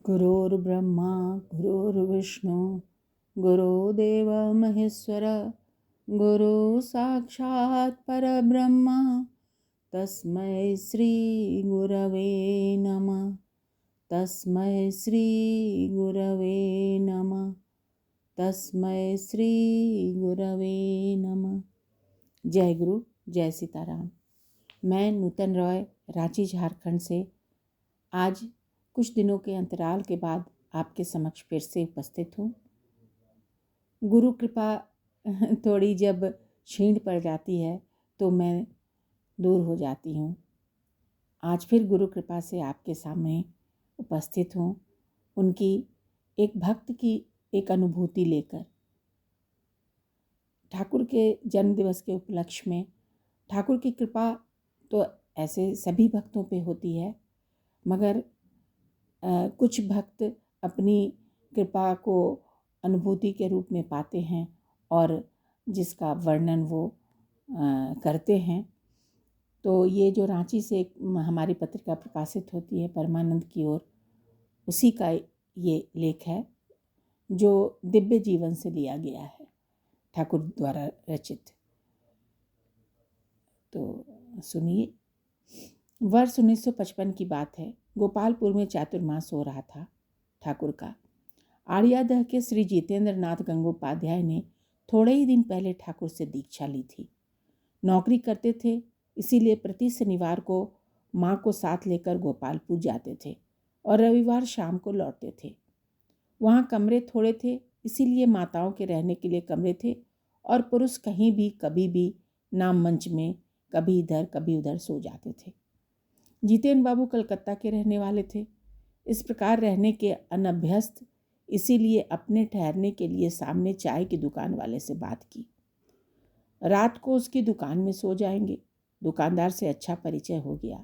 गुरुर्ब्रह्मा गुरुर्विष्णु गुरुदेव महेश्वर गुरु साक्षात् परब्रह्म तस्मै श्री गुरवे नमः। तस्मै श्री गुरवे नमः। तस्मै श्री गुरवे नमः। जय गुरु, जय सीताराम। मैं नूतन रॉय, रांची, झारखंड से आज कुछ दिनों के अंतराल के बाद आपके समक्ष फिर से उपस्थित हूँ। गुरु कृपा थोड़ी जब छीण पड़ जाती है तो मैं दूर हो जाती हूँ। आज फिर गुरु कृपा से आपके सामने उपस्थित हूँ, उनकी एक भक्त की एक अनुभूति लेकर। ठाकुर के जन्मदिवस के उपलक्ष्य में ठाकुर की कृपा तो ऐसे सभी भक्तों पे होती है, मगर कुछ भक्त अपनी कृपा को अनुभूति के रूप में पाते हैं और जिसका वर्णन वो करते हैं। तो ये जो रांची से हमारी पत्रिका प्रकाशित होती है परमानंद की ओर, उसी का ये लेख है जो दिव्य जीवन से लिया गया है, ठाकुर द्वारा रचित। तो सुनिए। वर्ष 1955 की बात है। गोपालपुर में चातुर्मास हो रहा था ठाकुर का। आर्यादह के श्री जितेंद्र नाथ गंगोपाध्याय ने थोड़े ही दिन पहले ठाकुर से दीक्षा ली थी। नौकरी करते थे, इसीलिए प्रति शनिवार को माँ को साथ लेकर गोपालपुर जाते थे और रविवार शाम को लौटते थे। वहाँ कमरे थोड़े थे, इसीलिए माताओं के रहने के लिए कमरे थे और पुरुष कहीं भी कभी भी नाम मंच में कभी इधर कभी उधर सो जाते थे। जितेंद्र बाबू कलकत्ता के रहने वाले थे। इस प्रकार रहने के अनभ्यस्त, इसीलिए अपने ठहरने के लिए सामने चाय की दुकान वाले से बात की। रात को उसकी दुकान में सो जाएंगे। दुकानदार से अच्छा परिचय हो गया।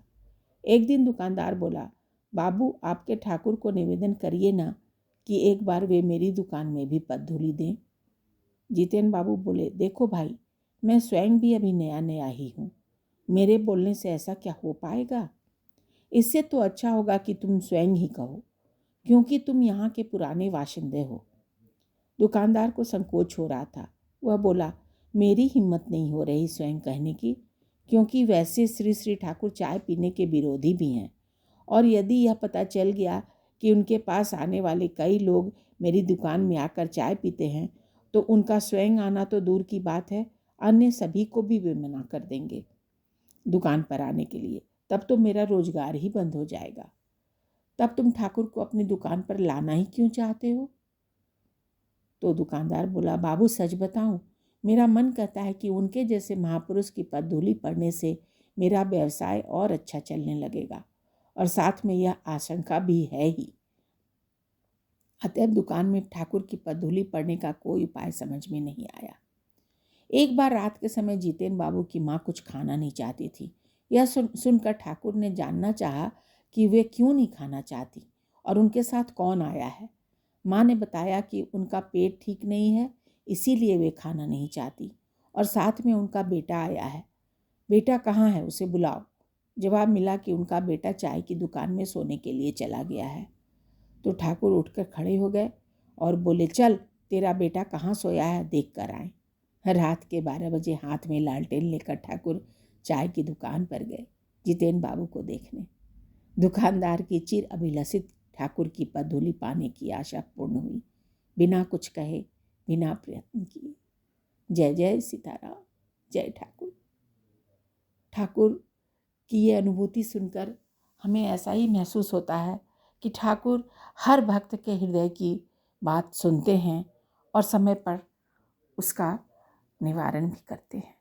एक दिन दुकानदार बोला, बाबू आपके ठाकुर को निवेदन करिए ना कि एक बार वे मेरी दुकान में भी पदधूलि दें। जितेंद्र बाबू बोले, देखो भाई, मैं स्वयं भी अभी नया नया ही हूँ, मेरे बोलने से ऐसा क्या हो पाएगा? इससे तो अच्छा होगा कि तुम स्वयं ही कहो, क्योंकि तुम यहाँ के पुराने वाशिंदे हो। दुकानदार को संकोच हो रहा था। वह बोला, मेरी हिम्मत नहीं हो रही स्वयं कहने की, क्योंकि वैसे श्री श्री ठाकुर चाय पीने के विरोधी भी हैं, और यदि यह पता चल गया कि उनके पास आने वाले कई लोग मेरी दुकान में आकर चाय पीते हैं तो उनका स्वयं आना तो दूर की बात है, अन्य सभी को भी वे मना कर देंगे दुकान पर आने के लिए। तब तो मेरा रोजगार ही बंद हो जाएगा। तब तुम ठाकुर को अपनी दुकान पर लाना ही क्यों चाहते हो? तो दुकानदार बोला, बाबू सच बताऊं, मेरा मन कहता है कि उनके जैसे महापुरुष की पदधूलि पड़ने से मेरा व्यवसाय और अच्छा चलने लगेगा, और साथ में यह आशंका भी है ही। अतएव दुकान में ठाकुर की पदधूलि पड़ने का कोई उपाय समझ में नहीं आया। एक बार रात के समय जितेंद्र बाबू की माँ कुछ खाना नहीं चाहती थी। यह सुनकर ठाकुर ने जानना चाहा कि वे क्यों नहीं खाना चाहती और उनके साथ कौन आया है। माँ ने बताया कि उनका पेट ठीक नहीं है, इसीलिए वे खाना नहीं चाहती, और साथ में उनका बेटा आया है। बेटा कहाँ है, उसे बुलाओ। जवाब मिला कि उनका बेटा चाय की दुकान में सोने के लिए चला गया है। तो ठाकुर उठकर खड़े हो गए और बोले, चल तेरा बेटा कहाँ सोया है देख कर आए। रात के 12 बजे हाथ में लालटेन लेकर ठाकुर चाय की दुकान पर गए जितेंद्र बाबू को देखने। दुकानदार की चिर अभिलषित ठाकुर की पदधूलि पाने की आशा पूर्ण हुई, बिना कुछ कहे, बिना प्रयत्न किए। जय जय सीताराम, जय ठाकुर। ठाकुर की ये अनुभूति सुनकर हमें ऐसा ही महसूस होता है कि ठाकुर हर भक्त के हृदय की बात सुनते हैं और समय पर उसका निवारण भी करते हैं।